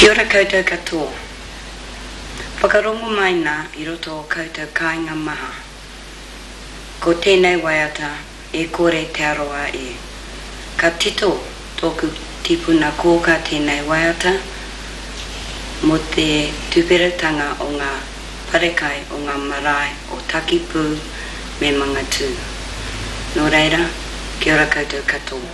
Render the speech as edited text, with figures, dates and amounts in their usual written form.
Kia ora koutou katoa. Whakarongo mai nā I roto o koutou kāinga maha. Ko tēnei waiata e kore te aroa e. Ka tito tōku tipuna kōka tēnei waiata mo te tuperatanga o ngā parekai o ngā marae o Takipu me Mangatū. Nō reira, kia ora koutou katoa.